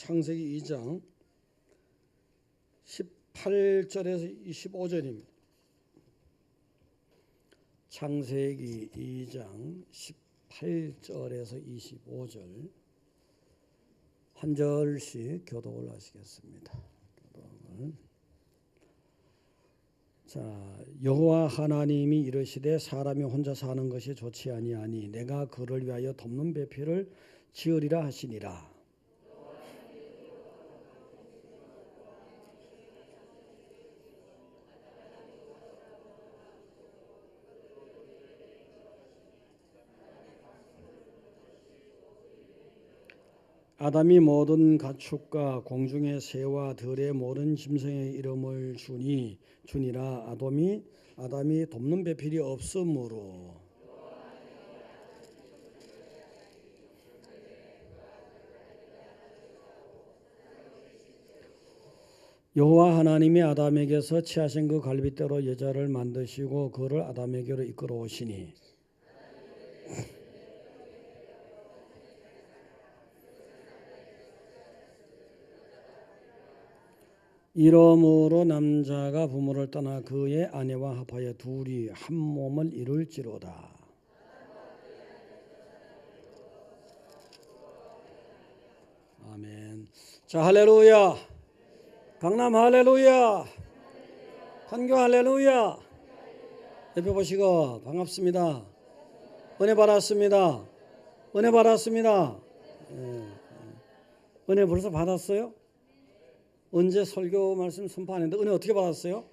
창세기 2장 18절에서 25절입니다. 창세기 2장 18절에서 25절 한 절씩 교독을 하시겠습니다. 자, 여호와 하나님이 이르시되 사람이 혼자 사는 것이 좋지 아니하니 내가 그를 위하여 돕는 배필을 지으리라 하시니라. 아담이 모든 가축과 공중의 새와 들의 모든 짐승의 이름을 주니라. 아담이 돕는 배필이 없으므로 여호와 하나님이 아담에게서 취하신 그 갈빗대로 여자를 만드시고 그를 아담에게로 이끌어 오시니 이러므로 남자가 부모를 떠나 그의 아내와 합하여 둘이 한 몸을 이룰지로다. 아멘. 자, 할렐루야. 강남 할렐루야. 판교 할렐루야. 옆에 보시고 반갑습니다. 은혜 받았습니다. 은혜 받았습니다. 은혜 벌써 받았어요? 언제 설교 말씀 선포하는데 은혜 어떻게 받았어요?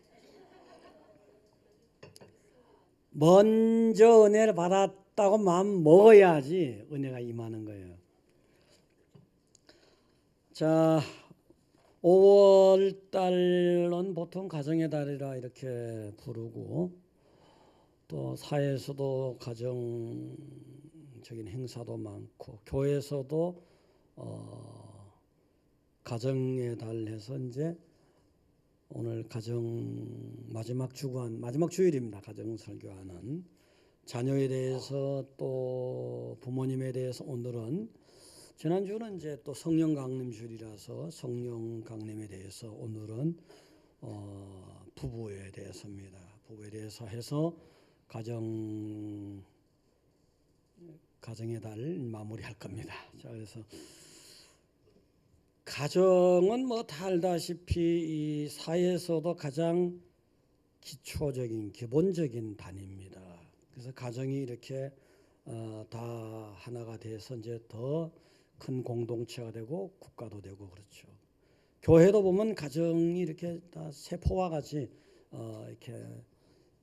먼저 은혜를 받았다고 마음 먹어야지 은혜가 임하는 거예요. 자, 5월 달은 보통 가정의 달이라 이렇게 부르고 또 사회에서도 가정적인 행사도 많고 교회에서도 가정의 달 해서 이제 오늘 가정 마지막 주일입니다. 가정 설교하는 자녀에 대해서 또 부모님에 대해서 오늘은 지난주는 이제 또 성령 강림 주일이라서 성령 강림에 대해서 오늘은 부부에 대해서입니다. 부부에 대해서 해서 가정의 달 마무리할 겁니다. 자, 그래서 가정은 뭐 다 알다시피 이 사회에서도 가장 기초적인 기본적인 단위입니다. 그래서 가정이 이렇게 다 하나가 돼서 이제 더 큰 공동체가 되고 국가도 되고 그렇죠. 교회도 보면 가정이 이렇게 다 세포와 같이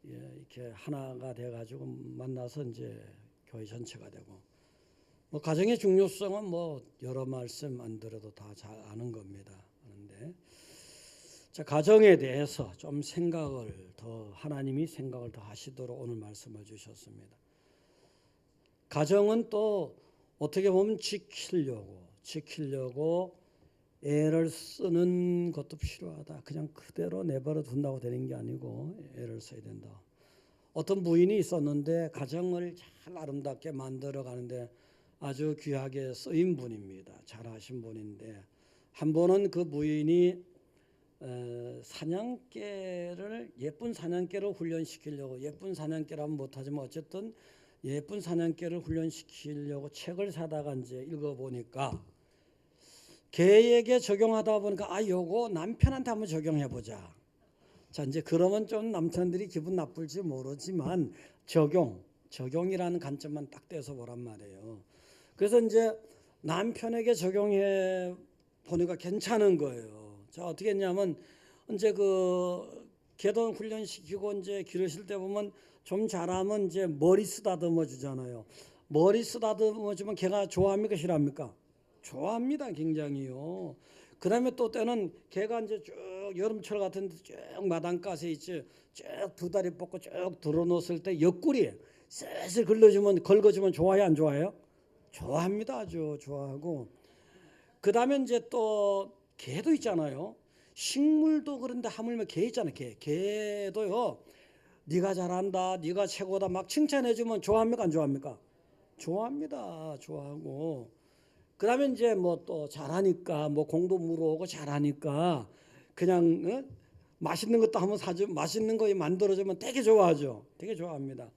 이렇게 하나가 돼 가지고 만나서 이제 교회 전체가 되고 뭐 가정의 중요성은 뭐 여러 말씀 안 들어도 다 잘 아는 겁니다. 그런데 자, 가정에 대해서 좀 하나님이 생각을 더 하시도록 오늘 말씀을 주셨습니다. 가정은 또 어떻게 보면 지키려고 애를 쓰는 것도 필요하다. 그냥 그대로 내버려 둔다고 되는 게 아니고 애를 써야 된다. 어떤 부인이 있었는데 가정을 잘 아름답게 만들어 가는데 아주 귀하게 쓰인 분입니다. 잘하신 분인데 한 번은 그 부인이 예쁜 사냥개를 훈련시키려고 예쁜 사냥개라면 못하지만 어쨌든 예쁜 사냥개를 훈련시키려고 책을 사다가 이제 읽어보니까 개에게 적용하다 보니까 요거 남편한테 한번 적용해보자. 자, 이제 그러면 좀 남편들이 기분 나쁠지 모르지만 적용이라는 관점만 딱 떼서 보란 말이에요. 그래서 이제 남편에게 적용해 보니까 괜찮은 거예요. 자, 어떻게 했냐면 이제 그 개도 훈련시키고 이제 기르실 때 보면 좀 잘하면 이제 머리 쓰다듬어 주잖아요. 머리 쓰다듬어 주면 개가 좋아합니까 싫어합니까? 좋아합니다. 굉장히요. 그다음에 또 때는 개가 이제 쭉 여름철 같은 데 쭉 마당가에 있지 쭉 두 다리 뻗고 쭉 들어놓았을 때 옆구리에 슬슬 긁어주면 좋아해요 안 좋아해요? 좋아합니다. 아주 좋아하고 그다음에 이제 또 개도 있잖아요. 식물도 그런데 하물며 개 있잖아요. 개도요. 네가 잘한다, 네가 최고다 막 칭찬해주면 좋아합니까 안 좋아합니까? 좋아합니다. 좋아하고 그러면 이제 뭐 또 잘하니까 뭐 공도 물어오고 잘하니까 그냥 맛있는 것도 한번 사주 맛있는 거 만들어주면 되게 좋아하죠. 되게 좋아합니다.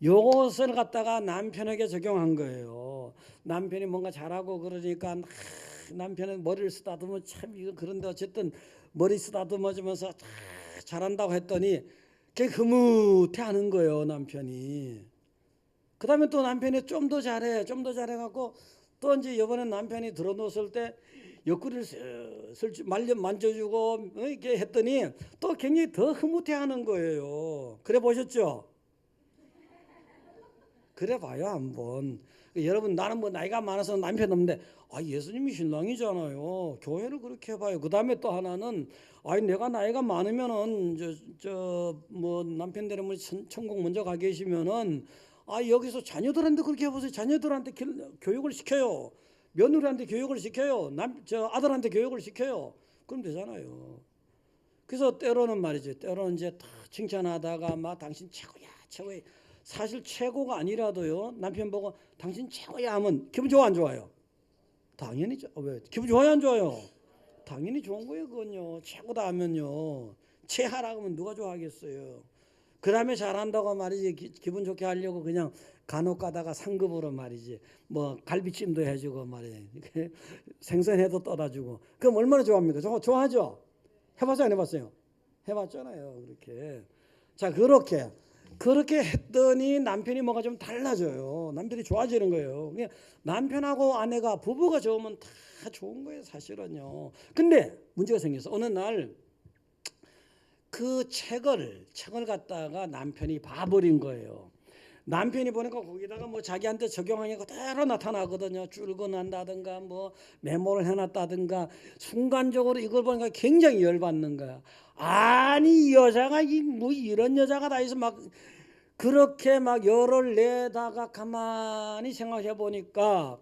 요것을 갖다가 남편에게 적용한 거예요. 남편이 뭔가 잘하고 그러니까 남편은 머리를 쓰다듬으면 참 이거 그런데 어쨌든 머리 쓰다듬어주면서 잘한다고 했더니 걔 흐뭇해하는 거예요, 남편이. 그다음에 또 남편이 좀 더 잘해, 좀 더 잘해갖고 또 이제 이번에 남편이 들어놓았을 때 옆구리를 슬슬 만져주고 이렇게 했더니 또 굉장히 더 흐뭇해하는 거예요. 그래 보셨죠? 그래 봐요 한번. 여러분 나는 뭐 나이가 많아서 남편 없는데 예수님이 신랑이잖아요. 교회를 그렇게 해봐요. 그 다음에 또 하나는 내가 나이가 많으면은 저 뭐 남편 되는 분이 천국 먼저 가 계시면은 여기서 자녀들한테 그렇게 해보세요. 자녀들한테 교육을 시켜요. 며느리한테 교육을 시켜요. 저 아들한테 교육을 시켜요. 그럼 되잖아요. 그래서 때로는 말이죠. 때로는 이제 다 칭찬하다가 막 당신 최고야, 최고야. 사실 최고가 아니라도요. 남편 보고 당신 최고야 하면 기분 좋아 안 좋아요? 당연히 왜? 기분 좋아요 안 좋아요? 당연히 좋은 거예요. 그건요. 최고다 하면요. 최하라고 하면 누가 좋아하겠어요? 그 다음에 잘한다고 말이지 기분 좋게 하려고 그냥 간혹 가다가 상급으로 말이지 뭐 갈비찜도 해주고 말이지 생선회도 떠다주고 그럼 얼마나 좋아합니까? 좋아하죠? 해봤어요 안 해봤어요? 해봤잖아요. 그렇게. 자 그렇게 했더니 남편이 뭐가 좀 달라져요. 남편이 좋아지는 거예요. 그냥 남편하고 아내가 부부가 좋으면 다 좋은 거예요 사실은요. 근데 문제가 생겨서 어느 날 그 책을 갖다가 남편이 봐버린 거예요. 남편이 보니까 거기다가 뭐 자기한테 적용하는 게 그대로 나타나거든요. 출근한다든가 뭐 메모를 해놨다든가 순간적으로 이걸 보니까 굉장히 열받는 거야. 아니 이 여자가 뭐 이런 여자가 다 있어 막 그렇게 막 열을 내다가 가만히 생각해 보니까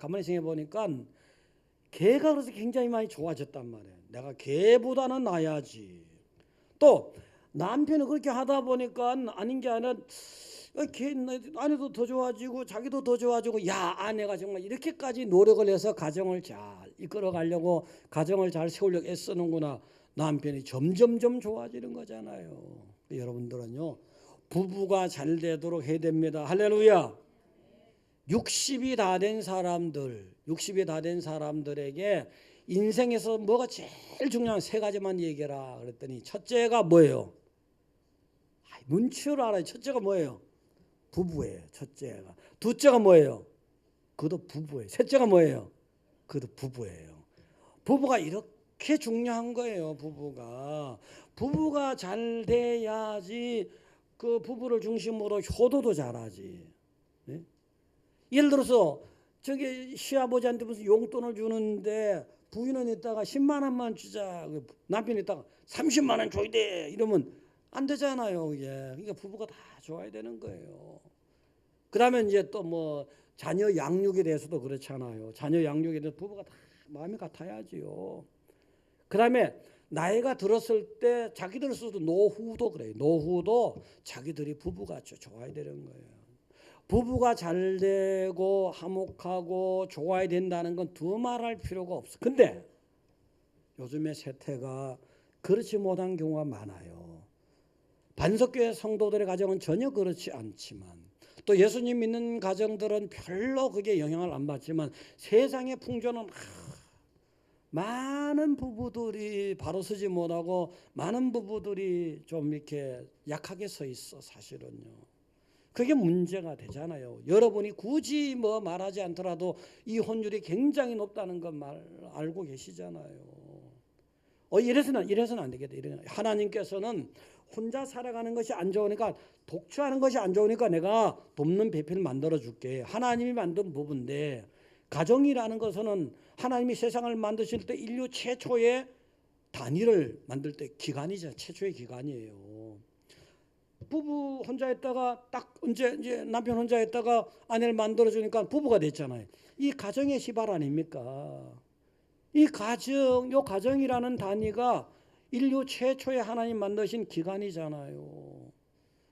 걔가 그래서 굉장히 많이 좋아졌단 말이에요. 내가 걔보다는 나야지. 또 남편이 그렇게 하다 보니까 아닌 게 아니라 아내도 더 좋아지고 자기도 더 좋아지고 아내가 정말 이렇게까지 노력을 해서 가정을 잘 이끌어 가려고 가정을 잘 세우려고 애쓰는구나. 남편이 점점점 좋아지는 거잖아요. 여러분들은요 부부가 잘 되도록 해야 됩니다. 할렐루야. 60이 다 된 사람들에게 인생에서 뭐가 제일 중요한 세 가지만 얘기해라 그랬더니 첫째가 뭐예요? 눈치를 알아요. 첫째가 뭐예요? 부부예요. 첫째가. 둘째가 뭐예요? 그것도 부부예요. 셋째가 뭐예요? 그것도 부부예요. 부부가 이렇게 중요한 거예요. 부부가 잘 돼야지 그 부부를 중심으로 효도도 잘하지. 네? 예를 들어서 저기 시아버지한테 무슨 용돈을 주는데 부인은 있다가 10만 원만 주자. 남편이 있다가 30만 원 줘야 돼. 이러면 안 되잖아요. 이게. 그러니까 부부가 다 좋아야 되는 거예요. 그다음에 이제 또 뭐 자녀 양육에 대해서도 그렇잖아요. 자녀 양육에 대해서 부부가 다 마음이 같아야지요. 그다음에 나이가 들었을 때 자기들 스스로 노후도 그래요. 노후도 자기들이 부부가 좋아야 되는 거예요. 부부가 잘 되고 화목하고 좋아야 된다는 건 두말할 필요가 없어. 근데 요즘의 세태가 그렇지 못한 경우가 많아요. 반석교회 성도들의 가정은 전혀 그렇지 않지만 또 예수님 믿는 가정들은 별로 그게 영향을 안 받지만 세상의 풍조는 많은 부부들이 바로 서지 못하고 많은 부부들이 좀 이렇게 약하게 서 있어 사실은요. 그게 문제가 되잖아요. 여러분이 굳이 뭐 말하지 않더라도 이혼율이 굉장히 높다는 건 알고 계시잖아요. 이래서는 안 되겠다. 하나님께서는 혼자 살아가는 것이 안 좋으니까 독처하는 것이 안 좋으니까 내가 돕는 배필을 만들어 줄게. 하나님이 만든 부부인데 가정이라는 것은 하나님이 세상을 만드실 때 인류 최초의 단위를 만들 때 기간이죠. 최초의 기간이에요. 부부 혼자 있다가 딱 이제 남편 혼자 있다가 아내를 만들어 주니까 부부가 됐잖아요. 이 가정의 시발 아닙니까? 이 가정이라는 단위가 인류 최초의 하나님 만드신 기간이잖아요.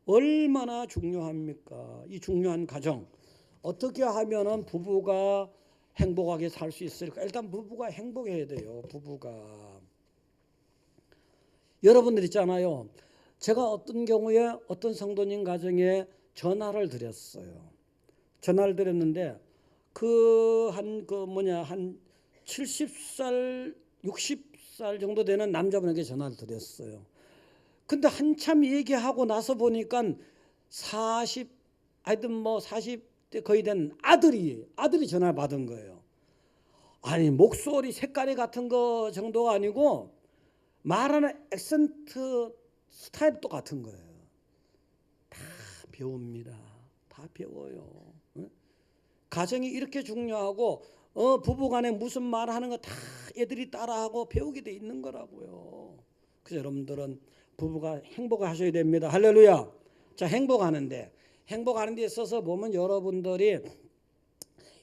얼마나 중요합니까? 이 중요한 가정 어떻게 하면은 부부가 행복하게 살 수 있을까? 일단 부부가 행복해야 돼요. 부부가. 여러분들 있잖아요. 제가 어떤 경우에 어떤 성도님 가정에 전화를 드렸어요. 전화를 드렸는데 한 70살, 60살 정도 되는 남자분에게 전화를 드렸어요. 근데 한참 얘기하고 나서 보니까 40대 거의 된 아들이 전화를 받은 거예요. 아니 목소리 색깔이 같은 거 정도가 아니고 말하는 액센트 스타일도 같은 거예요. 다 배웁니다. 다 배워요. 가정이 이렇게 중요하고 부부간에 무슨 말하는 거 다 애들이 따라하고 배우게 돼 있는 거라고요. 그래서 여러분들은 부부가 행복하셔야 됩니다. 할렐루야. 자, 행복하는 데 있어서 보면 여러분들이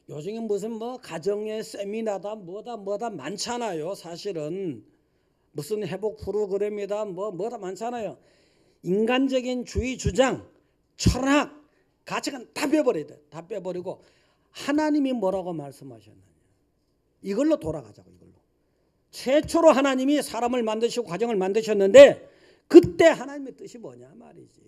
요즘에 무슨 가정의 세미나다 뭐다 많잖아요. 사실은 무슨 회복 프로그램이다 뭐다 많잖아요. 인간적인 주의 주장, 철학, 가치관 다 빼버려야 돼. 다 빼버리고 하나님이 뭐라고 말씀하셨느냐. 이걸로 돌아가자고. 이걸로. 최초로 하나님이 사람을 만드시고 가정을 만드셨는데 그때 하나님의 뜻이 뭐냐 말이지.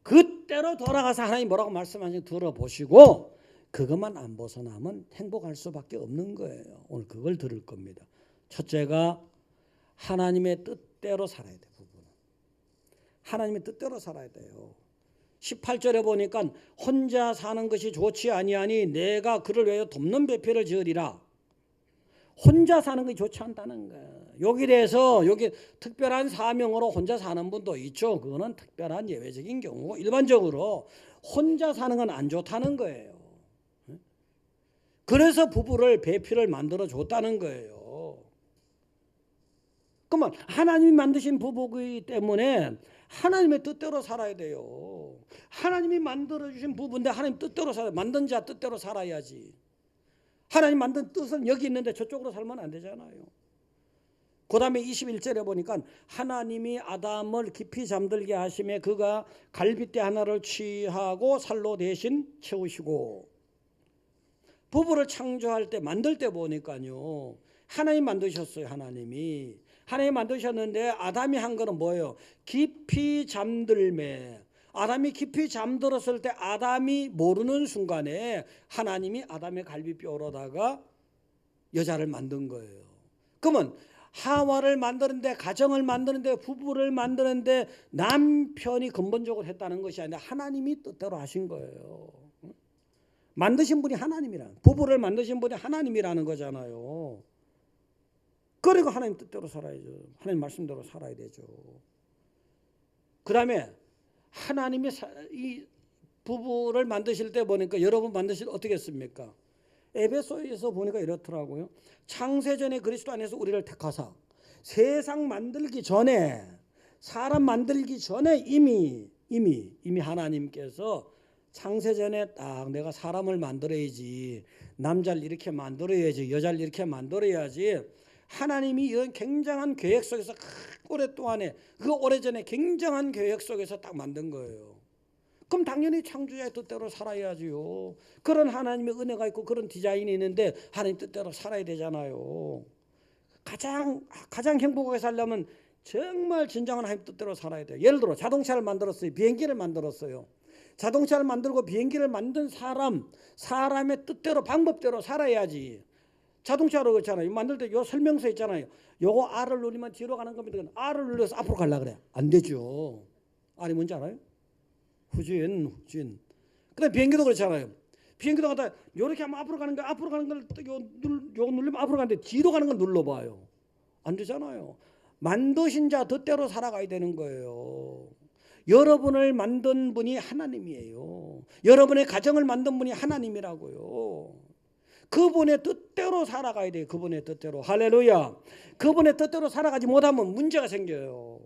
그때로 돌아가서 하나님 뭐라고 말씀하시는지 들어보시고 그것만 안 벗어나면 행복할 수밖에 없는 거예요. 오늘 그걸 들을 겁니다. 첫째가 하나님의 뜻대로 살아야 돼. 부부는. 하나님의 뜻대로 살아야 돼요. 18절에 보니까 혼자 사는 것이 좋지 아니하니 내가 그를 위하여 돕는 배필을 지으리라. 혼자 사는 것이 좋지 않다는 거예요. 여기 대해서 여기 특별한 사명으로 혼자 사는 분도 있죠. 그거는 특별한 예외적인 경우고 일반적으로 혼자 사는 건 안 좋다는 거예요. 그래서 부부를 배필을 만들어 줬다는 거예요. 그러면 하나님이 만드신 부부이기 때문에 하나님의 뜻대로 살아야 돼요. 하나님이 만들어주신 부부인데 하나님 뜻대로 살아야 만든 자 뜻대로 살아야지. 하나님 만든 뜻은 여기 있는데 저쪽으로 살면 안 되잖아요. 그 다음에 21절에 보니까 하나님이 아담을 깊이 잠들게 하심에 그가 갈빗대 하나를 취하고 살로 대신 채우시고 부부를 창조할 때 만들 때 보니까요. 하나님 만드셨어요. 하나님이 만드셨는데 아담이 한 거는 뭐예요? 깊이 잠들매. 아담이 깊이 잠들었을 때 아담이 모르는 순간에 하나님이 아담의 갈비뼈로다가 여자를 만든 거예요. 그러면 하와를 만드는데 가정을 만드는데 부부를 만드는데 남편이 근본적으로 했다는 것이 아니라 하나님이 뜻대로 하신 거예요. 만드신 분이 하나님이라. 부부를 만드신 분이 하나님이라는 거잖아요. 그리고 하나님 뜻대로 살아야죠. 하나님 말씀대로 살아야 되죠. 그 다음에 하나님이 이 부부를 만드실 때 보니까 여러분 만드실 때 어떻게 했습니까? 에베소에서 보니까 이렇더라고요. 창세전에 그리스도 안에서 우리를 택하사 세상 만들기 전에 사람 만들기 전에 이미 하나님께서 창세전에 딱 내가 사람을 만들어야지 남자를 이렇게 만들어야지 여자를 이렇게 만들어야지 하나님이 이런 굉장한 계획 속에서 오랫동안에 그 오래전에 굉장한 계획 속에서 딱 만든 거예요. 그럼 당연히 창조자의 뜻대로 살아야지요. 그런 하나님의 은혜가 있고 그런 디자인이 있는데 하나님 뜻대로 살아야 되잖아요. 가장 행복하게 살려면 정말 진정한 하나님 뜻대로 살아야 돼요. 예를 들어 자동차를 만들었어요. 비행기를 만들었어요. 자동차를 만들고 비행기를 만든 사람의 뜻대로 방법대로 살아야지. 자동차로 그렇잖아요. 만들 때 요 설명서 있잖아요. 요거 R을 누르면 뒤로 가는 겁니다. R을 눌러서 앞으로 가려고 그래. 안 되죠. R이 뭔지 알아요? 후진. 근데 비행기도 그렇잖아요. 비행기도 갖다 요렇게 하면 앞으로 가는 거 앞으로 가는 걸 요 누르면 앞으로 가는데 뒤로 가는 걸 눌러봐요. 안 되잖아요. 만드신 자 뜻대로 살아가야 되는 거예요. 여러분을 만든 분이 하나님이에요. 여러분의 가정을 만든 분이 하나님이라고요. 그분의 뜻대로 살아가야 돼요. 그분의 뜻대로. 할렐루야. 그분의 뜻대로 살아가지 못하면 문제가 생겨요.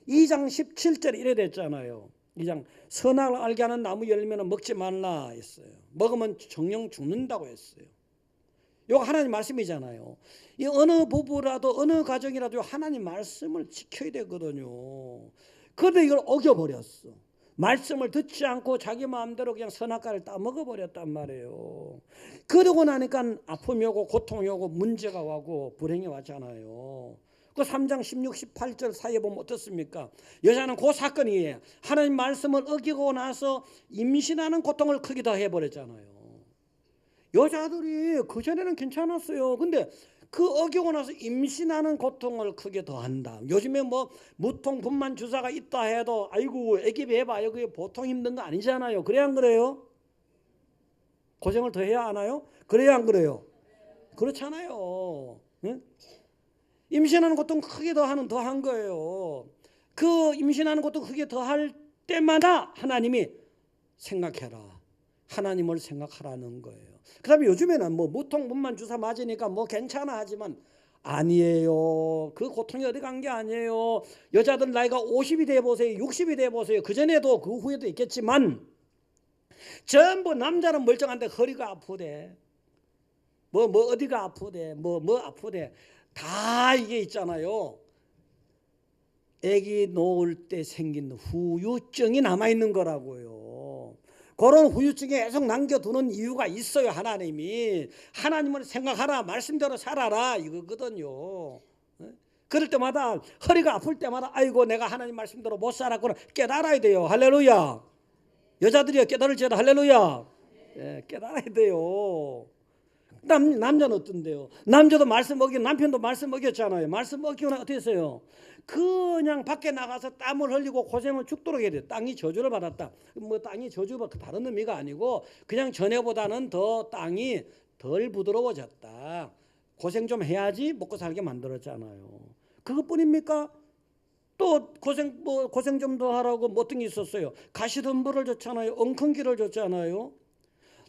2장 17절에 이래 됐잖아요. 2장 선악을 알게 하는 나무 열매는 먹지 말라 했어요. 먹으면 정령 죽는다고 했어요. 이거 하나님 말씀이잖아요. 이 어느 부부라도 어느 가정이라도 하나님 말씀을 지켜야 되거든요. 그런데 이걸 어겨버렸어. 말씀을 듣지 않고 자기 마음대로 그냥 선악과를 따먹어 버렸단 말이에요. 그러고 나니까 아픔이 오고 고통이 오고 문제가 오고 불행이 왔잖아요. 그 3장 16, 18절 사이에 보면 어떻습니까? 여자는 그 사건이에요. 하나님 말씀을 어기고 나서 임신하는 고통을 크게 더 해버렸잖아요. 여자들이 그전에는 괜찮았어요. 근데 그 어기고 나서 임신하는 고통을 크게 더한다. 요즘에 뭐 무통 분만 주사가 있다 해도 아이고 애기 배봐 그게 보통 힘든 거 아니잖아요. 그래야 안 그래요? 고생을 더 해야 하나요? 그래야 안 그래요? 그렇잖아요. 응? 임신하는 고통 크게 더한 거예요. 그 임신하는 것도 크게 더할 때마다 하나님이 생각해라. 하나님을 생각하라는 거예요. 그 다음에 요즘에는 뭐 무통 분만 주사 맞으니까 뭐 괜찮아 하지만 아니에요. 그 고통이 어디 간 게 아니에요. 여자들 나이가 50이 돼 보세요. 60이 돼 보세요. 그전에도 그 후에도 있겠지만 전부 남자는 멀쩡한데 허리가 아프대. 뭐 어디가 아프대. 뭐 아프대. 다 이게 있잖아요. 아기 놓을 때 생긴 후유증이 남아있는 거라고요. 그런 후유증이 계속 남겨두는 이유가 있어요. 하나님이. 하나님을 생각하라. 말씀대로 살아라. 이거거든요. 그럴 때마다 허리가 아플 때마다 아이고 내가 하나님 말씀대로 못 살았구나 깨달아야 돼요. 할렐루야. 여자들이요 깨달을지어다. 할렐루야. 예, 깨달아야 돼요. 남자는 어떤데요? 남자도 말씀 어기고 남편도 말씀 어겼잖아요. 말씀 어기고 어떻게 했어요? 그냥 밖에 나가서 땀을 흘리고 고생을 죽도록 해야 돼요. 땅이 저주를 받았다. 뭐 땅이 저주가 다른 의미가 아니고 그냥 전에보다는 더 땅이 덜 부드러워졌다. 고생 좀 해야지 먹고 살게 만들었잖아요. 그것뿐입니까? 또 고생 좀 더 하라고 뭐 어떤 게 있었어요? 가시덤불을 줬잖아요. 엉겅기를 줬잖아요.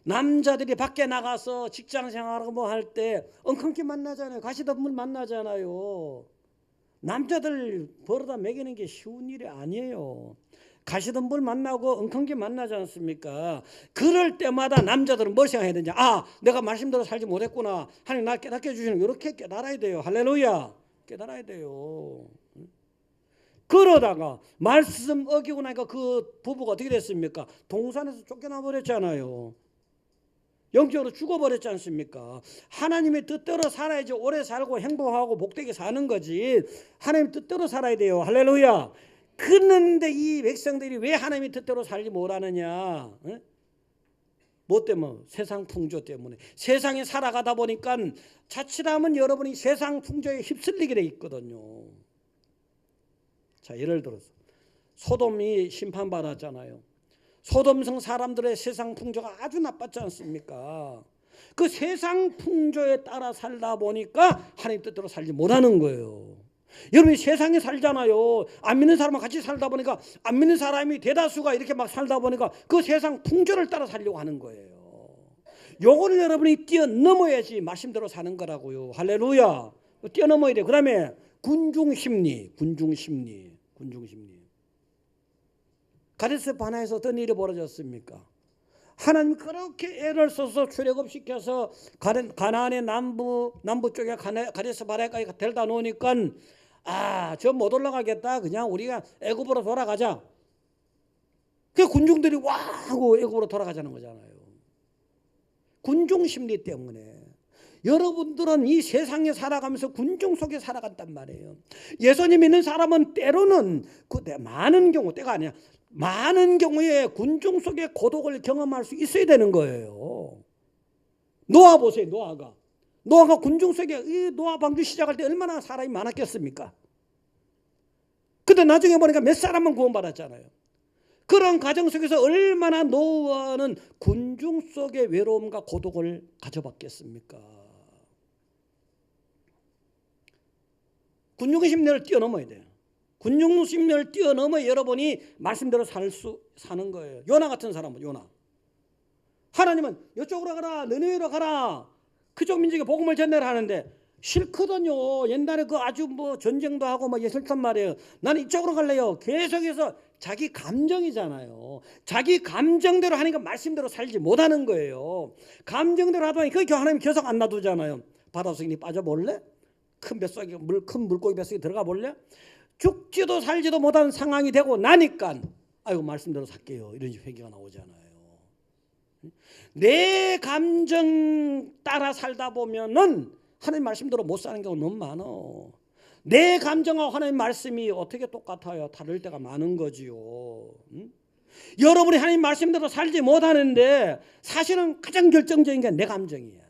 남자들이 밖에 나가서 직장 생활하고 뭐 할 때 엉겅퀴 만나잖아요. 가시덤불 만나잖아요. 남자들 벌어다 먹이는 게 쉬운 일이 아니에요. 가시덤불 만나고 엉겅퀴 만나지 않습니까? 그럴 때마다 남자들은 뭘 생각해야 되냐? 아, 내가 말씀대로 살지 못했구나. 하나님 나 깨닫게 해주시는 이렇게 깨달아야 돼요. 할렐루야. 깨달아야 돼요. 그러다가 말씀 어기고 나니까 그 부부가 어떻게 됐습니까? 동산에서 쫓겨나 버렸잖아요. 영적으로 죽어버렸지 않습니까? 하나님의 뜻대로 살아야지 오래 살고 행복하고 복되게 사는 거지. 하나님 뜻대로 살아야 돼요. 할렐루야. 그런데 이 백성들이 왜 하나님의 뜻대로 살지 못하느냐? 뭐 때문에? 세상 풍조 때문에. 세상에 살아가다 보니까 자칫하면 여러분이 세상 풍조에 휩쓸리게 돼 있거든요. 자, 예를 들어서 소돔이 심판받았잖아요. 소돔성 사람들의 세상 풍조가 아주 나빴지 않습니까? 그 세상 풍조에 따라 살다 보니까 하나님 뜻대로 살지 못하는 거예요. 여러분이 세상에 살잖아요. 안 믿는 사람과 같이 살다 보니까 안 믿는 사람이 대다수가 이렇게 막 살다 보니까 그 세상 풍조를 따라 살려고 하는 거예요. 요거를 여러분이 뛰어넘어야지 말씀대로 사는 거라고요. 할렐루야. 뛰어넘어야 돼. 그 다음에 군중심리. 가데스 바네아에서 어떤 일이 벌어졌습니까? 하나님 그렇게 애를 써서 출애굽시켜서 가나안의 남부 쪽에 가데스 바네아까지 데려다 놓으니까 저 못 올라가겠다. 그냥 우리가 애굽으로 돌아가자. 그 군중들이 와 하고 애굽으로 돌아가자는 거잖아요. 군중 심리 때문에. 여러분들은 이 세상에 살아가면서 군중 속에 살아간단 말이에요. 예수님 믿는 사람은 때로는 많은 경우 때가 아니야. 많은 경우에 군중 속에 고독을 경험할 수 있어야 되는 거예요. 노아 보세요. 노아가 군중 속에 이 노아 방주 시작할 때 얼마나 사람이 많았겠습니까? 근데 나중에 보니까 몇 사람만 구원받았잖아요. 그런 가정 속에서 얼마나 노아는 군중 속의 외로움과 고독을 가져봤겠습니까? 군중의 심리를 뛰어넘어야 돼요. 군중 심리를 뛰어넘어 여러분이 말씀대로 사는 거예요. 요나 같은 사람은 요나. 하나님은 이쪽으로 가라, 너네로 가라. 그쪽 민족에 복음을 전해라 하는데 싫거든요. 옛날에 그 아주 뭐 전쟁도 하고 막 싫단 말이에요. 나는 이쪽으로 갈래요. 계속해서 자기 감정이잖아요. 자기 감정대로 하니까 말씀대로 살지 못하는 거예요. 감정대로 하다 보니 그 하나님 계속 안 놔두잖아요. 바닷속에 빠져볼래? 큰 물고기 뱃속에 들어가 볼래? 죽지도 살지도 못한 상황이 되고 나니까 아이고 말씀대로 살게요. 이런 회개가 나오잖아요. 내 감정 따라 살다 보면은 하나님 말씀대로 못 사는 경우 너무 많아. 내 감정하고 하나님 말씀이 어떻게 똑같아요? 다를 때가 많은 거지요. 여러분이 하나님 말씀대로 살지 못하는데 사실은 가장 결정적인 게 내 감정이야.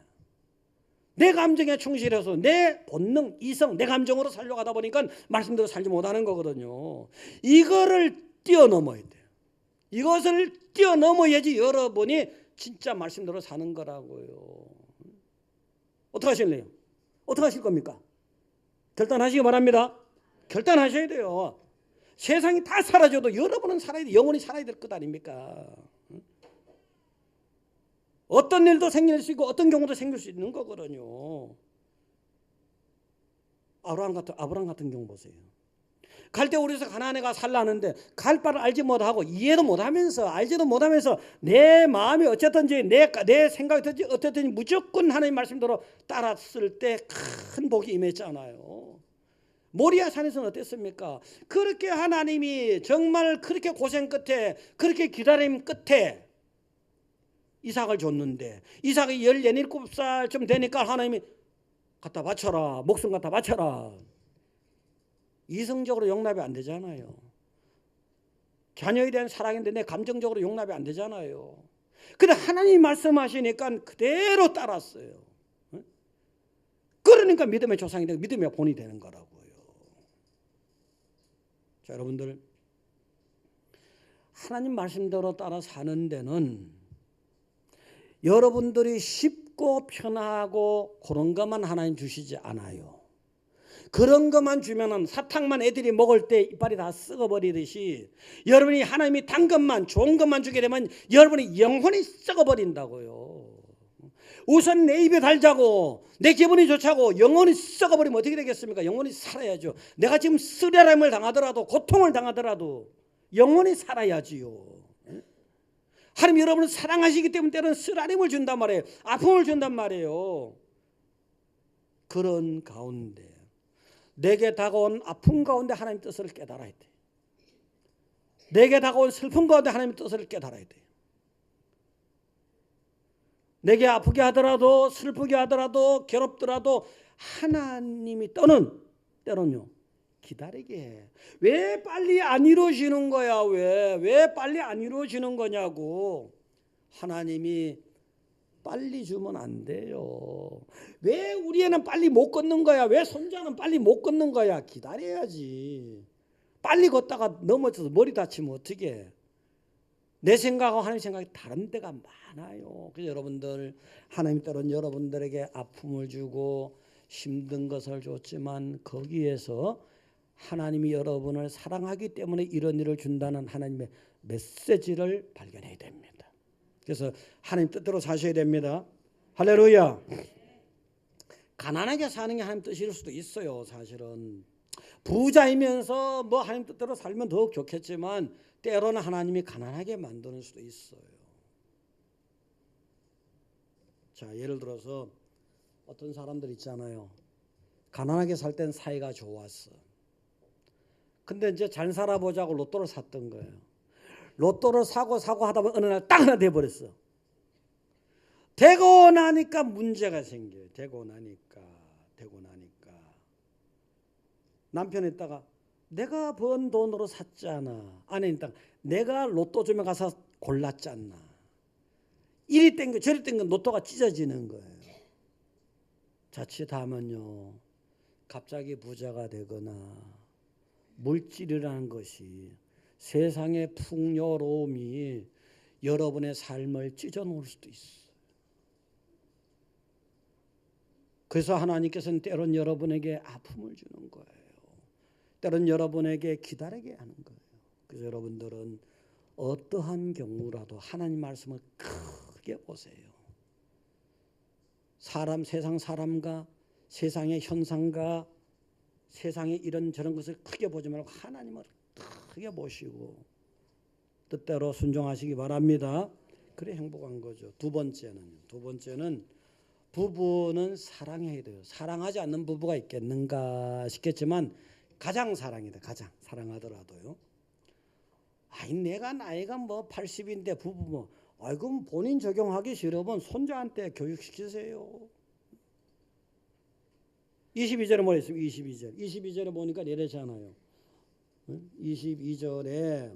내 감정에 충실해서 내 본능, 이성, 내 감정으로 살려고 하다 보니까 말씀대로 살지 못하는 거거든요. 이거를 뛰어넘어야 돼요. 이것을 뛰어넘어야지 여러분이 진짜 말씀대로 사는 거라고요. 어떻게 하실래요? 어떻게 하실 겁니까? 결단하시기 바랍니다. 결단하셔야 돼요. 세상이 다 사라져도 여러분은 살아야 돼. 영원히 살아야 될 것 아닙니까? 어떤 일도 생길 수 있고 어떤 경우도 생길 수 있는 거거든요. 아브라함 같은 경우 보세요. 갈대우리에서 가나안에 가 살라는데 갈 바를 알지 못하고 이해도 못하면서 알지도 못하면서 내 마음이 어쨌든지 내 생각이 어쨌든지 무조건 하나님 말씀대로 따랐을 때 큰 복이 임했잖아요. 모리아 산에서는 어땠습니까? 그렇게 하나님이 정말 그렇게 고생 끝에 그렇게 기다림 끝에 이삭을 줬는데 이삭이 17살 되니까 하나님이 갖다 바쳐라. 목숨 갖다 바쳐라. 이성적으로 용납이 안 되잖아요. 자녀에 대한 사랑인데 내 감정적으로 용납이 안 되잖아요. 근데 하나님이 말씀하시니까 그대로 따랐어요. 그러니까 믿음의 조상이 되고 믿음의 본이 되는 거라고요. 자, 여러분들 하나님 말씀대로 따라 사는 데는 여러분들이 쉽고 편하고 그런 것만 하나님 주시지 않아요. 그런 것만 주면은 사탕만 애들이 먹을 때 이빨이 다 썩어버리듯이 여러분이 하나님이 단 것만 좋은 것만 주게 되면 여러분이 영혼이 썩어버린다고요. 우선 내 입에 달자고 내 기분이 좋자고 영혼이 썩어버리면 어떻게 되겠습니까? 영혼이 살아야죠. 내가 지금 쓰려람을 당하더라도 고통을 당하더라도 영혼이 살아야지요. 하나님 여러분을 사랑하시기 때문에 때로는 쓰라림을 준단 말이에요. 아픔을 준단 말이에요. 그런 가운데 내게 다가온 아픔 가운데 하나님 뜻을 깨달아야 돼. 내게 다가온 슬픔 가운데 하나님의 뜻을 깨달아야 돼. 내게 아프게 하더라도 슬프게 하더라도 괴롭더라도 하나님이 때로는요 기다리게 해. 왜 빨리 안 이루어지는 거야? 왜 빨리 안 이루어지는 거냐고. 하나님이 빨리 주면 안 돼요. 왜 우리 애는 빨리 못 걷는 거야? 왜 손자는 빨리 못 걷는 거야? 기다려야지. 빨리 걷다가 넘어져서 머리 다치면 어떡해? 내 생각하고 하나님 생각이 다른 데가 많아요. 그래서 여러분들 하나님 때로는 여러분들에게 아픔을 주고 힘든 것을 줬지만 거기에서 하나님이 여러분을 사랑하기 때문에 이런 일을 준다는 하나님의 메시지를 발견해야 됩니다. 그래서 하나님 뜻대로 사셔야 됩니다. 할렐루야. 가난하게 사는 게 하나님 뜻일 수도 있어요. 사실은 부자이면서 뭐 하나님 뜻대로 살면 더욱 좋겠지만 때로는 하나님이 가난하게 만드는 수도 있어요. 자, 예를 들어서 어떤 사람들 있잖아요. 가난하게 살 땐 사이가 좋았어. 근데 이제 잘 살아보자고 로또를 샀던 거예요. 로또를 사고 하다 보면 어느 날 딱 하나 돼버렸어. 되고 나니까 문제가 생겨요. 되고 나니까 남편에다가 내가 번 돈으로 샀잖아. 아내에다가 내가 로또점에 가서 골랐잖아. 이리 땡겨 저리 땡겨 로또가 찢어지는 거예요. 자칫하면요 갑자기 부자가 되거나 물질이라는 것이 세상의 풍요로움이 여러분의 삶을 찢어놓을 수도 있어요. 그래서 하나님께서는 때론 여러분에게 아픔을 주는 거예요. 때론 여러분에게 기다리게 하는 거예요. 그래서 여러분들은 어떠한 경우라도 하나님 말씀을 크게 보세요. 세상 사람과 세상의 현상과 세상의 이런저런 것을 크게 보지 말고 하나님을 크게 보시고 뜻대로 순종하시기 바랍니다. 그래 행복한 거죠. 두 번째는 부부는 사랑해야 돼요. 사랑하지 않는 부부가 있겠는가 싶겠지만 가장 사랑이다. 가장 사랑하더라도요. 아니 내가 나이가 뭐 80인데 부부 뭐 아이 그럼 본인 적용하기 싫으면 손자한테 교육시키세요. 22절에 뭐라 했습니까? 22절에 보니까 이러잖아요. 22절에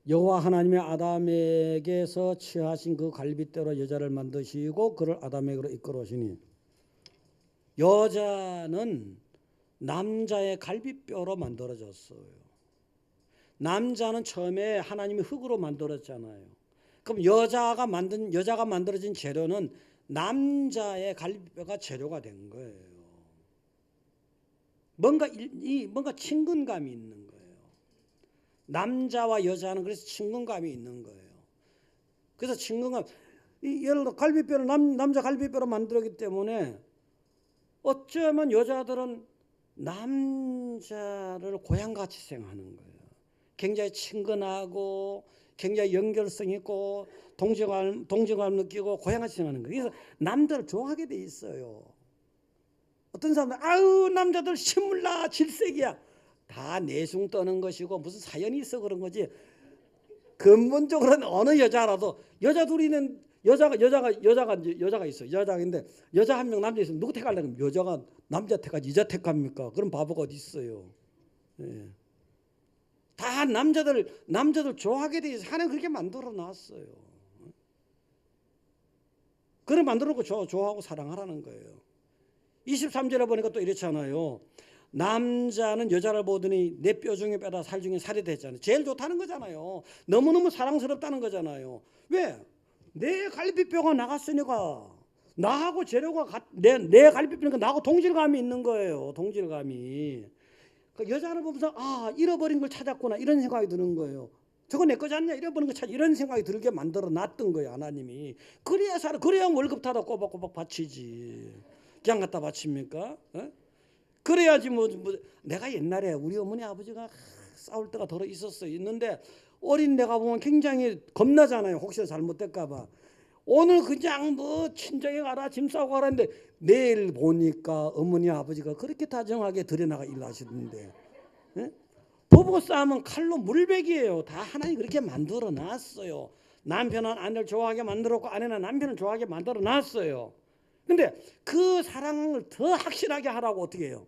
여호와 하나님의 아담에게서 취하신 그 갈빗대로 여자를 만드시고 그를 아담에게로 이끌어오시니 여자는 남자의 갈빗뼈로 만들어졌어요. 남자는 처음에 하나님이 흙으로 만들었잖아요. 그럼 여자가 만들어진 재료는 남자의 갈빗뼈가 재료가 된 거예요. 뭔가 친근감이 있는 거예요. 남자와 여자는 그래서 친근감이 있는 거예요. 그래서 친근감, 예를 들어 갈빗뼈를 남자 갈빗뼈로 만들었기 때문에 어쩌면 여자들은 남자를 고향같이 생각하는 거예요. 굉장히 친근하고 굉장히 연결성 있고 동정감 느끼고 고향같이 생각하는 거예요. 그래서 남자를 좋아하게 돼 있어요. 어떤 사람들 아유 남자들 신물나 질색이야. 다 내숭 떠는 것이고 무슨 사연이 있어 그런 거지. 근본적으로는 어느 여자라도 여자 둘이는 여자가 있어. 여자인데 여자 한 명 남자 있으면 누구 택하려면 여자가 남자 택하지 여자 택합니까? 그런 바보가 어디 있어요. 예. 다 남자들 좋아하게 돼 있어. 하나님 그렇게 만들어 놨어요. 그래 만들어 놓고 좋아하고 사랑하라는 거예요. 23절에 보니까 또 이렇잖아요. 남자는 여자를 보더니 내 뼈 중에 뼈다 살 중에 살이 됐잖아요. 제일 좋다는 거잖아요. 너무너무 사랑스럽다는 거잖아요. 왜? 내 갈비뼈가 나갔으니까 나하고 재료가 내 갈비뼈니까 나하고 동질감이 있는 거예요. 동질감이. 그러니까 여자를 보면서 아 잃어버린 걸 찾았구나 이런 생각이 드는 거예요. 저거 내 거지 않냐 잃어버린 거 찾 이런 생각이 들게 만들어 놨던 거예요. 하나님이. 그래야 월급 타다 꼬박꼬박 바치지. 그냥 갖다 바칩니까? 어? 그래야지 뭐 내가 옛날에 우리 어머니 아버지가 싸울 때가 더러 있었는데 어린 내가 보면 굉장히 겁나잖아요. 혹시 잘못될까 봐. 오늘 그냥 뭐 친정에 가라 짐 싸고 가라는데 내일 보니까 어머니 아버지가 그렇게 다정하게 들여나가 일하시던데 예? 부부 싸움은 칼로 물베기예요. 다 하나님 그렇게 만들어 놨어요. 남편은 아내를 좋아하게 만들었고 아내는 남편을 좋아하게 만들어 놨어요. 근데 그 사랑을 더 확실하게 하라고 어떻게 해요?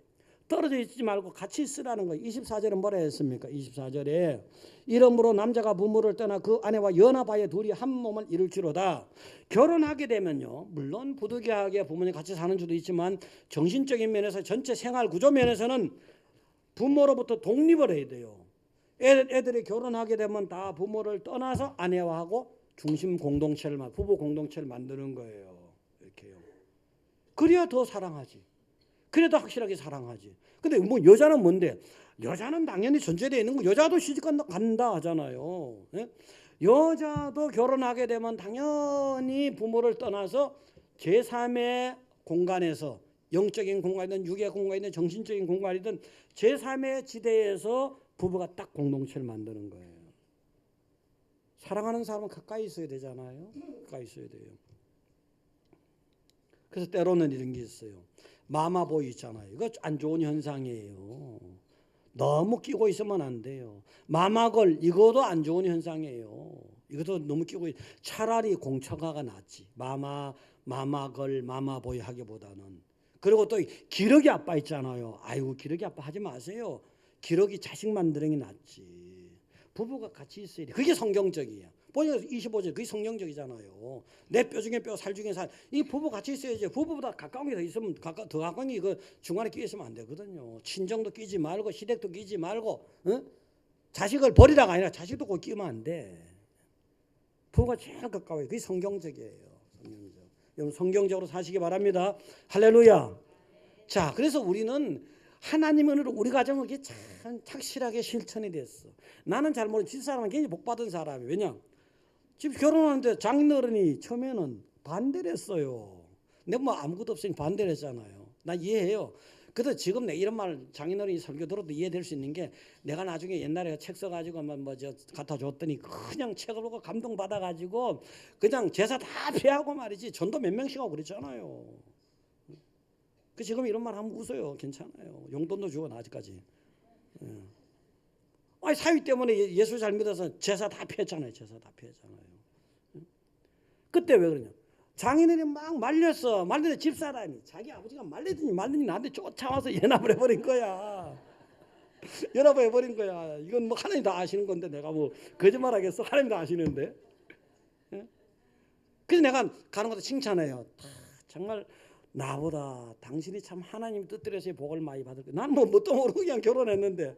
떨어져 있지 말고 같이 있으라는 거예요. 24절에 뭐라 했습니까? 24절에 이러므로 남자가 부모를 떠나 그 아내와 연합하여 둘이 한 몸을 이룰지로다. 결혼하게 되면요. 물론 부득이하게 부모님 같이 사는 줄도 있지만 정신적인 면에서 전체 생활 구조 면에서는 부모로부터 독립을 해야 돼요. 애들이 결혼하게 되면 다 부모를 떠나서 아내와 하고 중심 공동체를 부부 공동체를 만드는 거예요. 이렇게요. 그래야 더 사랑하지. 그래도 확실하게 사랑하지. 근데 뭐 여자는 뭔데? 여자는 당연히 전제되어 있는 거. 여자도 시집 간다 하잖아요. 예? 여자도 결혼하게 되면 당연히 부모를 떠나서 제3의 공간에서 영적인 공간이든 육의 공간이든 정신적인 공간이든 제3의 지대에서 부부가 딱 공동체를 만드는 거예요. 사랑하는 사람은 가까이 있어야 되잖아요. 가까이 있어야 돼요. 그래서 때로는 이런 게 있어요. 마마보이 있잖아요. 이거 안 좋은 현상이에요. 너무 끼고 있으면 안 돼요. 마마걸 이것도 안 좋은 현상이에요. 이것도 너무 끼고 차라리 공처가가 낫지. 마마걸 마마보이 하기보다는. 그리고 또 기러기 아빠 있잖아요. 아이고 기러기 아빠 하지 마세요. 기러기 자식 만드는 게 낫지. 부부가 같이 있어야 돼. 그게 성경적이에요. 보니까 25절 그게 성경적이잖아요. 내 뼈 중에 뼈, 살 중에 살. 이 부부 같이 있어야지. 부부보다 가까운 게 더 있으면 더 가까운 게 이거 중간에 끼어 있으면 안 되거든요. 친정도 끼지 말고 시댁도 끼지 말고 자식을 버리라가 아니라 자식도 꼭 끼면 안 돼. 부부가 제일 가까워요. 그게 성경적이에요. 여러분 성경적으로 사시기 바랍니다. 할렐루야. 자, 그래서 우리는 하나님 은혜로 우리 가정을 참 착실하게 실천이 됐어. 나는 잘 모르는 집사람은 굉장히 복받은 사람이에요. 왜냐? 집 결혼하는데 장인어른이 처음에는 반대를 했어요. 내가 뭐 아무것도 없으니 반대를 했잖아요. 나 이해해요. 그래도 지금 내 이런 말 장인어른이 설교 들어도 이해될 수 있는 게 내가 나중에 옛날에 책 써가지고 저 갖다 줬더니 그냥 책을 보고 감동받아가지고 그냥 제사 다 피하고 말이지 전도 몇 명씩 하고 그랬잖아요. 그 지금 이런 말 하면 웃어요. 괜찮아요. 용돈도 주고 나 아직까지. 아니 사위 때문에 예수 잘 믿어서 제사 다 피했잖아요. 제사 다 피했잖아요. 그때 왜 그러냐? 장인어른이 막 말렸어. 말리는데 집사람이 자기 아버지가 말리더니 나한테 쫓아와서 연합을 해버린 거야. 연합을 해버린 거야. 이건 뭐 하나님 다 아시는 건데 내가 뭐 거짓말하겠어? 하나님 다 아시는데. 그래서 내가 가는 것도 칭찬해요. 정말 나보다 당신이 참 하나님 뜻대로의 복을 많이 받을 거야. 난 뭐 뭣도 모르고 그냥 결혼했는데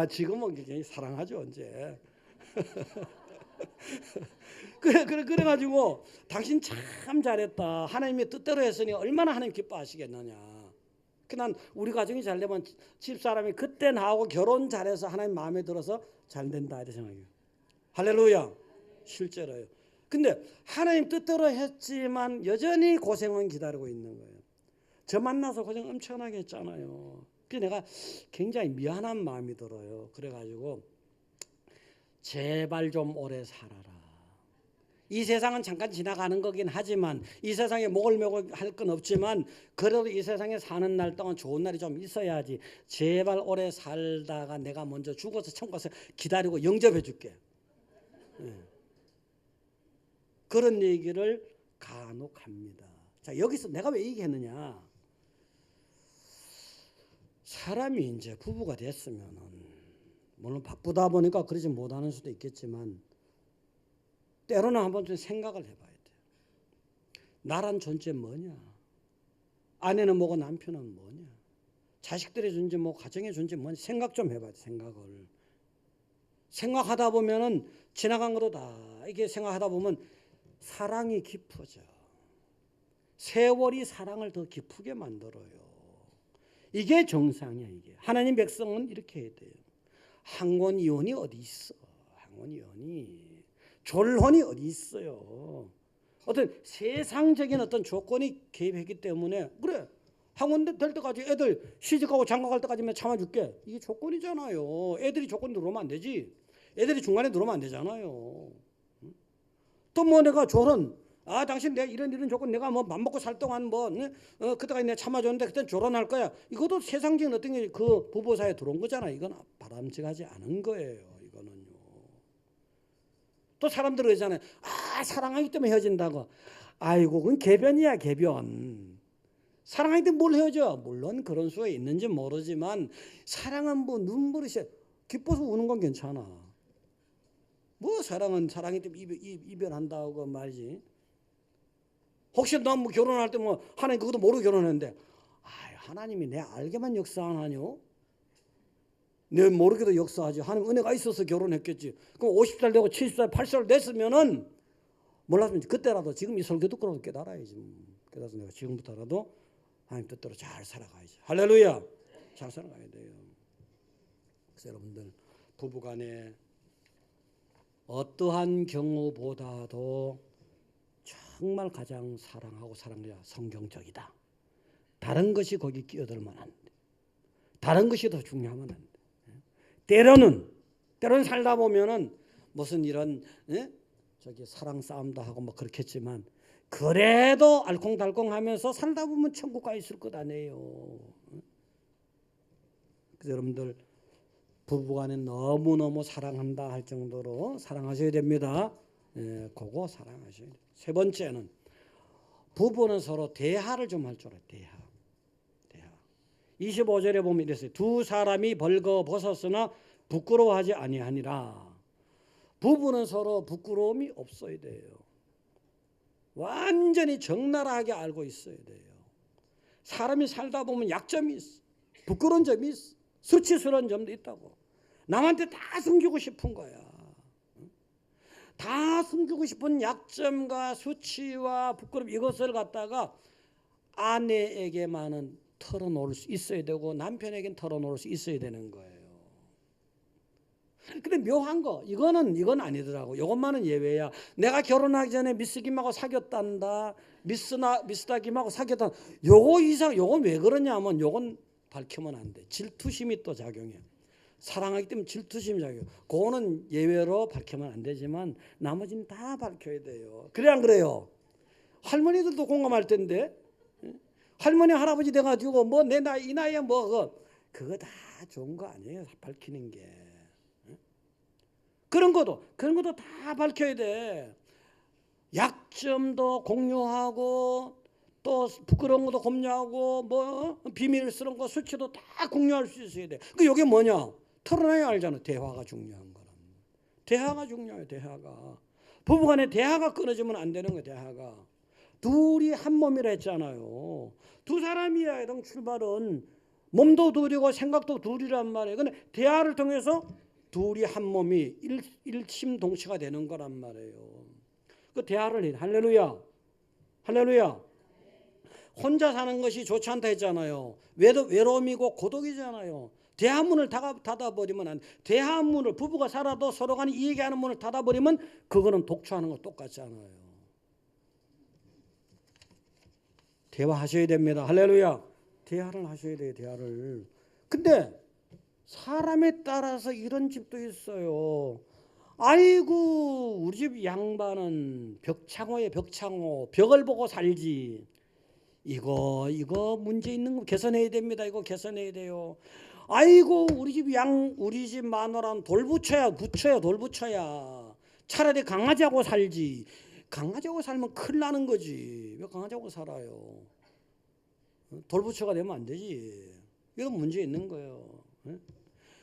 지금은 굉장히 사랑하죠 이제. 그래가지고 당신 참 잘했다. 하나님의 뜻대로 했으니 얼마나 하나님 기뻐하시겠느냐. 난 우리 가정이 잘 되면 집사람이 그때 나하고 결혼 잘해서 하나님 마음에 들어서 잘 된다 이렇게 생각해요. 할렐루야. 실제로요. 근데 하나님 뜻대로 했지만 여전히 고생은 기다리고 있는 거예요. 저 만나서 고생 엄청나게 했잖아요. 그래서 내가 굉장히 미안한 마음이 들어요. 그래가지고 제발 좀 오래 살아라. 이 세상은 잠깐 지나가는 거긴 하지만 이 세상에 목을 메고 할 건 없지만 그래도 이 세상에 사는 날 동안 좋은 날이 좀 있어야지. 제발 오래 살다가 내가 먼저 죽어서 천국 가서 기다리고 영접해 줄게. 그런 얘기를 간혹 합니다. 자, 여기서 내가 왜 얘기했느냐? 사람이 이제 부부가 됐으면은 물론 바쁘다 보니까 그러지 못하는 수도 있겠지만 때로는 한번 좀 생각을 해봐야 돼요. 나란 존재 뭐냐? 아내는 뭐고 남편은 뭐냐? 자식들의 존재 뭐 가정의 존재 뭐냐? 생각 좀 해봐야 돼. 생각하다 보면은 지나간 거로 다 이게 생각하다 보면 사랑이 깊어져. 세월이 사랑을 더 깊게 만들어요. 이게 정상이야. 이게 하나님 백성은 이렇게 해야 돼요. 항원이혼이 어디 있어? 항원이혼이 졸혼이 어디 있어요? 어떤 세상적인 어떤 조건이 개입했기 때문에 그래 항원 될 때까지 애들 시집가고 장가갈 때까지만 참아줄게. 이게 조건이잖아요. 애들이 조건이 들어오면 안 되지. 애들이 중간에 들어오면 안 되잖아요. 또 뭐 내가 졸혼 당신 내가 이런 조건 내가 뭐 밥 먹고 살 동안 뭐 그때까지 내가 참아줬는데 그때 졸혼할 거야. 이것도 세상적인 어떤 게 그 부부 사이에 들어온 거잖아. 이건 바람직하지 않은 거예요. 이거는요. 또 사람들은 그러잖아요. 사랑하기 때문에 헤어진다고. 아이고 그건 개변이야 개변. 사랑하기 때문에 뭘 헤어져? 물론 그런 수가 있는지 모르지만 사랑은 뭐 눈물이 기뻐서 우는 건 괜찮아. 뭐 사랑은 사랑이 때문에 이별한다고 말이지. 혹시 난 뭐 결혼할 때 뭐 하나님 그것도 모르고 결혼했는데 하나님이 내 알게만 역사 안 하뇨? 내 모르게도 역사하지. 하나님 은혜가 있어서 결혼했겠지. 그럼 50살 되고 70살 80살 됐으면은 몰랐으면 그때라도 지금 이 설교 듣고라도 깨달아야지. 그래서 내가 지금부터라도 하나님 뜻대로 잘 살아가야지. 할렐루야. 잘 살아가야 돼요. 그래서 여러분들 부부간에 어떠한 경우보다도 정말 가장 사랑하고 사랑해야 성경적이다. 다른 것이 거기 끼어들면 안 돼. 다른 것이 더 중요하면 안 돼. 때로는 살다 보면은 무슨 이런 사랑 싸움도 하고 뭐 그렇겠지만 그래도 알콩달콩하면서 살다 보면 천국 가 있을 것 아니에요. 그래서 여러분들 부부간에 너무너무 사랑한다 할 정도로 사랑하셔야 됩니다. 그거 사랑하셔야 돼요. 세 번째는 부부는 서로 대화를 좀 할 줄 알아요. 대화. 25절에 보면 이랬어요. 두 사람이 벌거벗었으나 부끄러워하지 아니하니라. 부부는 서로 부끄러움이 없어야 돼요. 완전히 적나라하게 알고 있어야 돼요. 사람이 살다 보면 약점이 있어. 부끄러운 점이 있어. 수치스러운 점도 있다고. 남한테 다 숨기고 싶은 거야. 다 숨기고 싶은 약점과 수치와 부끄러움 이것을 갖다가 아내에게만은 털어놓을 수 있어야 되고 남편에겐 털어놓을 수 있어야 되는 거예요. 근데 묘한 거 이건 아니더라고. 이것만은 예외야. 내가 결혼하기 전에 미스 김하고 사귀었단다. 미스다 김하고 사귀었다. 요건 왜 그러냐면 요건 밝히면 안 돼. 질투심이 또 작용해. 사랑하기 때문에 질투심이 작용해. 그거는 예외로 밝히면 안 되지만 나머지는 다 밝혀야 돼요. 그래 안 그래요? 할머니들도 공감할 텐데. 할머니 할아버지 돼가지고 뭐 내 나이 이 나이에 뭐 그거 다 좋은 거 아니에요. 밝히는 게. 그런 것도 다 밝혀야 돼. 약점도 공유하고 또 부끄러운 것도 공유하고 뭐 비밀스러운 거 수치도 다 공유할 수 있어야 돼. 그 이게 뭐냐? 털어놔야 알잖아. 대화가 중요한 거라. 대화가 중요해요. 대화가. 부부간에 대화가 끊어지면 안 되는 거예요. 대화가. 둘이 한 몸이라 했잖아요. 두 사람이야. 출발은 몸도 둘이고 생각도 둘이란 말이에요. 근데 대화를 통해서 둘이 한 몸이 일심동체가 되는 거란 말이에요. 그 대화를 해. 할렐루야. 할렐루야. 혼자 사는 것이 좋지 않다 했잖아요. 외로움이고 고독이잖아요. 대화문을 닫아버리면 안 돼. 대화문을 부부가 살아도 서로 간에 이 얘기하는 문을 닫아버리면 그거는 독초하는 거 똑같잖아요. 대화하셔야 됩니다. 할렐루야. 대화를 하셔야 돼요. 대화를. 근데 사람에 따라서 이런 집도 있어요. 아이고 우리 집 양반은 벽창호에 벽창호 벽을 보고 살지. 이거 문제 있는 거 개선해야 됩니다. 이거 개선해야 돼요. 아이고 우리 집 마누라는 돌부처야. 돌부처야. 차라리 강아지하고 살지. 강아지하고 살면 큰일 나는 거지. 왜 강아지하고 살아요? 돌부처가 되면 안 되지. 이거 문제 있는 거예요.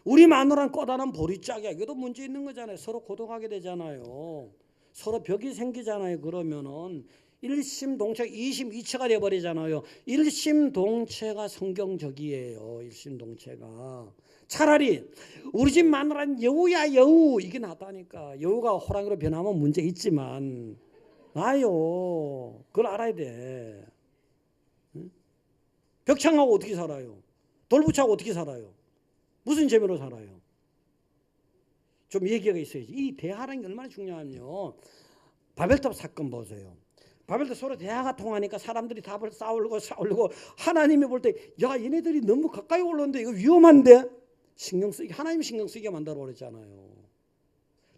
우리 마누라는 꺼다란 보리짝이야. 이것도 문제 있는 거잖아요. 서로 고독하게 되잖아요. 서로 벽이 생기잖아요. 그러면은 일심동체, 이심이체가 되어버리잖아요. 일심동체가 성경적이에요. 일심동체가. 차라리 우리 집 마누라는 여우야 여우 이게 낫다니까. 여우가 호랑이로 변하면 문제 있지만 나요. 그걸 알아야 돼. 벽창하고 어떻게 살아요? 돌부처하고 어떻게 살아요? 무슨 재미로 살아요? 좀 얘기가 있어야지. 이 대화라는 게 얼마나 중요하면요. 바벨탑 사건 보세요. 바벨탑 서로 대화가 통하니까 사람들이 답을 싸우려고 하나님이 볼 때 야 얘네들이 너무 가까이 올라오는데 이거 위험한데 하나님이 신경 쓰게 만들어 버렸잖아요.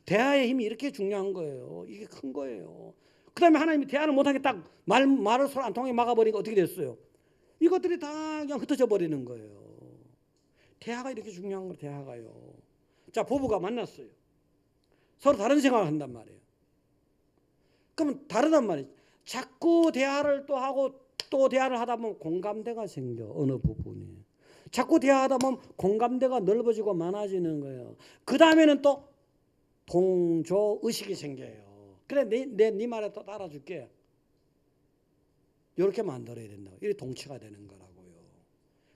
대화의 힘이 이렇게 중요한 거예요. 이게 큰 거예요. 그 다음에 하나님이 대화를 못하게 딱 말을 서로 안 통하게 막아버리니까 어떻게 됐어요? 이것들이 다 그냥 흩어져 버리는 거예요. 대화가 이렇게 중요한 거예요. 대화가요. 자, 부부가 만났어요. 서로 다른 생각을 한단 말이에요. 그러면 다르단 말이에요. 자꾸 대화를 또 하고 또 대화를 하다 보면 공감대가 생겨. 어느 부분이. 자꾸 대화하다 보면 공감대가 넓어지고 많아지는 거예요. 그 다음에는 또 동조의식이 생겨요. 그래 네 말에 또 따라줄게. 이렇게 만들어야 된다고. 이게 동치가 되는 거라고요.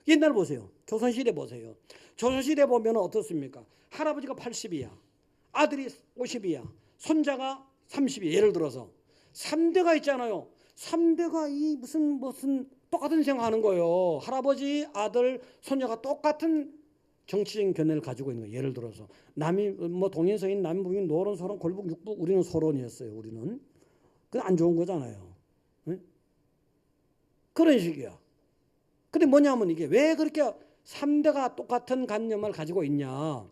옛날 보세요. 조선시대 보세요. 조선시대 보면 어떻습니까? 할아버지가 80이야. 아들이 50이야. 손자가 30이야. 예를 들어서 3대가 있잖아요. 3대가 이 무슨 똑같은 생각하는 거예요. 할아버지, 아들, 손자가 똑같은 정치적인 견해를 가지고 있는 거예요. 예를 들어서 남이 뭐 동인서인, 남북인, 노론, 소론, 골북, 육북 우리는 소론이었어요. 우리는 그건 안 좋은 거잖아요. 네? 그런 식이야. 근데 뭐냐면 이게 왜 그렇게 3대가 똑같은 관념을 가지고 있냐.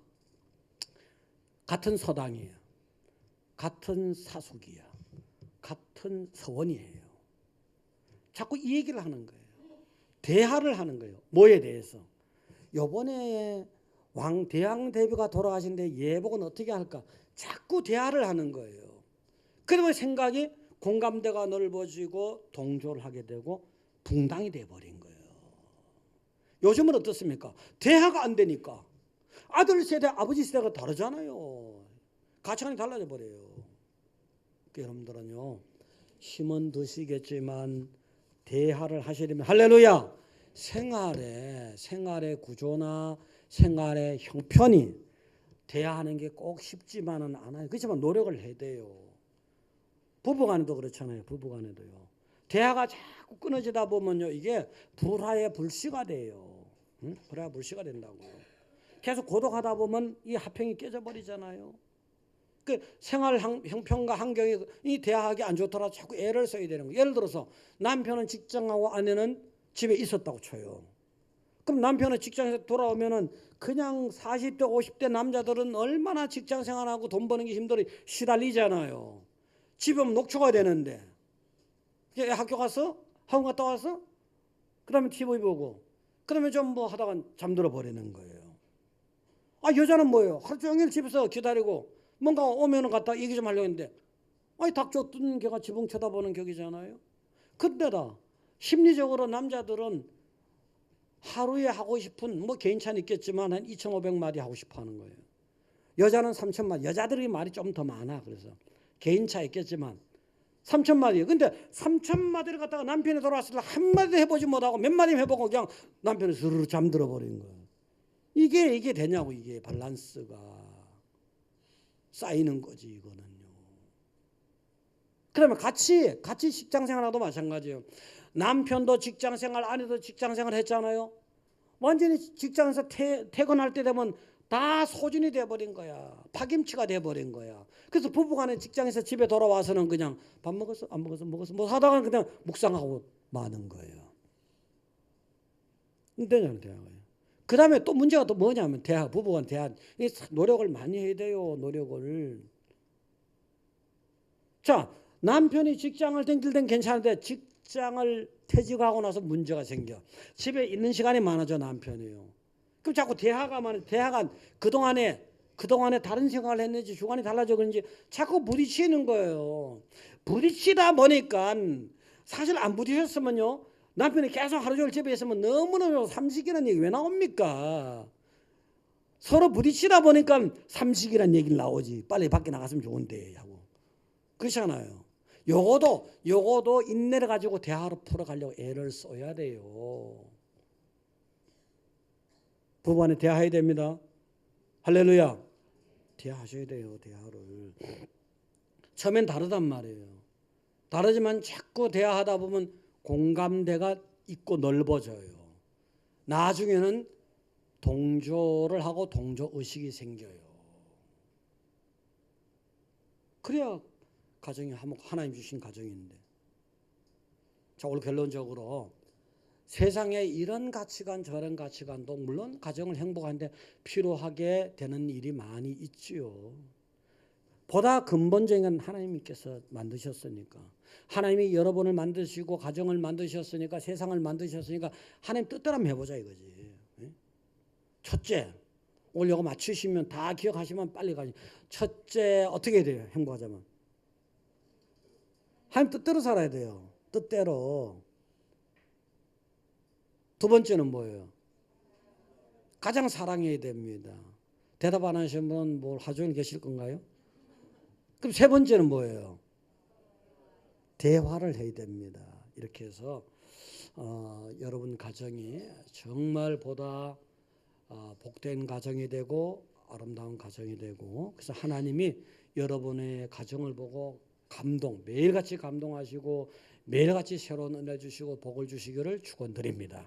같은 서당이에요. 같은 사숙이야. 같은 서원이에요. 자꾸 이 얘기를 하는 거예요. 대화를 하는 거예요. 뭐에 대해서. 요번에 대왕 대비가 돌아가신데 예복은 어떻게 할까. 자꾸 대화를 하는 거예요. 그러면 생각이 공감대가 넓어지고 동조를 하게 되고 붕당이 돼버린 거예요. 요즘은 어떻습니까? 대화가 안 되니까 아들 세대, 아버지 세대가 다르잖아요. 가치관이 달라져 버려요. 여러분들은요, 힘은 드시겠지만 대화를 하시려면 할렐루야. 생활의 구조나 생활의 형편이 대화하는 게 꼭 쉽지만은 않아요. 그렇지만 노력을 해야 돼요. 부부간에도 그렇잖아요. 부부간에도요. 대화가 자꾸 끊어지다 보면요, 이게 불화의 불씨가 돼요. 응? 불화의 불씨가 된다고요. 계속 고독하다 보면 이 화평이 깨져버리잖아요. 그 생활 형편과 환경이 이 대화하기 안 좋더라도 자꾸 애를 써야 되는 거예요. 예를 들어서 남편은 직장하고 아내는 집에 있었다고 쳐요. 그럼 남편은 직장에서 돌아오면은 그냥 40대 50대 남자들은 얼마나 직장 생활하고 돈 버는 게 힘들어 시달리잖아요. 집에 오면 녹초가 되는데 학교 가서 학원 갔다 와서 그 다음에 TV 보고 그 다음에 좀 뭐 하다가 잠들어 버리는 거예요. 아, 여자는 뭐예요? 하루 종일 집에서 기다리고 뭔가 오면은 갖다 얘기 좀 하려고 했는데 아니 닥쳤던 개가 지붕 쳐다보는 격이잖아요. 근데다 심리적으로 남자들은 하루에 하고 싶은 뭐 개인차는 있겠지만 한 2,500마디 하고 싶어 하는 거예요. 여자는 3,000마디. 여자들이 말이 좀 더 많아. 그래서 개인차 있겠지만 3,000마디. 근데 3,000마디를 갖다가 남편이 돌아왔을 때 한마디도 해보지 못하고 몇 마디 해보고 그냥 남편이 스르르 잠들어 버린 거예요. 이게 되냐고. 이게 밸런스가 쌓이는 거지 이거는요. 그러면 같이 직장생활하도 마찬가지예요. 남편도 직장생활, 아내도 직장생활 했잖아요. 완전히 직장에서 퇴근할 때 되면 다 소진이 돼버린 거야. 파김치가 돼버린 거야. 그래서 부부간에 직장에서 집에 돌아와서는 그냥 밥 먹었어? 안 먹었어? 먹었어? 뭐 하다가 그냥 묵상하고 마는 거예요. 되냐면 대화가. 그 다음에 또 문제가 또 뭐냐면 부부간 대화. 노력을 많이 해야 돼요. 노력을. 자, 남편이 직장을 댕길 땐 괜찮은데 직장을 퇴직하고 나서 문제가 생겨. 집에 있는 시간이 많아져 남편이요. 그럼 자꾸 대화가 그동안에 다른 생각을 했는지 주관이 달라져 그런지 자꾸 부딪히는 거예요. 부딪히다 보니까 사실 안 부딪혔으면요. 남편이 계속 하루 종일 집에 있으면 너무너무 삼식이라는 얘기 왜 나옵니까? 서로 부딪히다 보니까 삼식이라는 얘기를 나오지. 빨리 밖에 나갔으면 좋은데 하고. 그렇잖아요. 요거도 인내를 가지고 대화로 풀어가려고 애를 써야 돼요. 부부간에 대화해야 됩니다. 할렐루야. 대화하셔야 돼요. 대화를. 처음엔 다르단 말이에요. 다르지만 자꾸 대화하다 보면 공감대가 있고 넓어져요. 나중에는 동조를 하고 동조의식이 생겨요. 그래야 가정이 하나님 주신 가정인데. 자, 오늘 결론적으로 세상에 이런 가치관 저런 가치관도 물론 가정을 행복한데 필요하게 되는 일이 많이 있지요. 보다 근본적인 건 하나님께서 만드셨으니까. 하나님이 여러분을 만드시고 가정을 만드셨으니까 세상을 만드셨으니까 하나님 뜻대로 한번 해보자 이거지. 첫째, 오늘 이거 맞추시면 다 기억하시면 빨리 가지. 첫째 어떻게 해야 돼요? 행복하자면. 하나님 뜻대로 살아야 돼요. 뜻대로. 두 번째는 뭐예요? 가장 사랑해야 됩니다. 대답 안 하시는 분 뭐 하루 종일 계실 건가요? 그럼 세 번째는 뭐예요? 대화를 해야 됩니다. 이렇게 해서 여러분 가정이 정말 보다 복된 가정이 되고 아름다운 가정이 되고 그래서 하나님이 여러분의 가정을 보고 매일같이 감동하시고 매일같이 새로운 은혜 주시고 복을 주시기를 축원드립니다.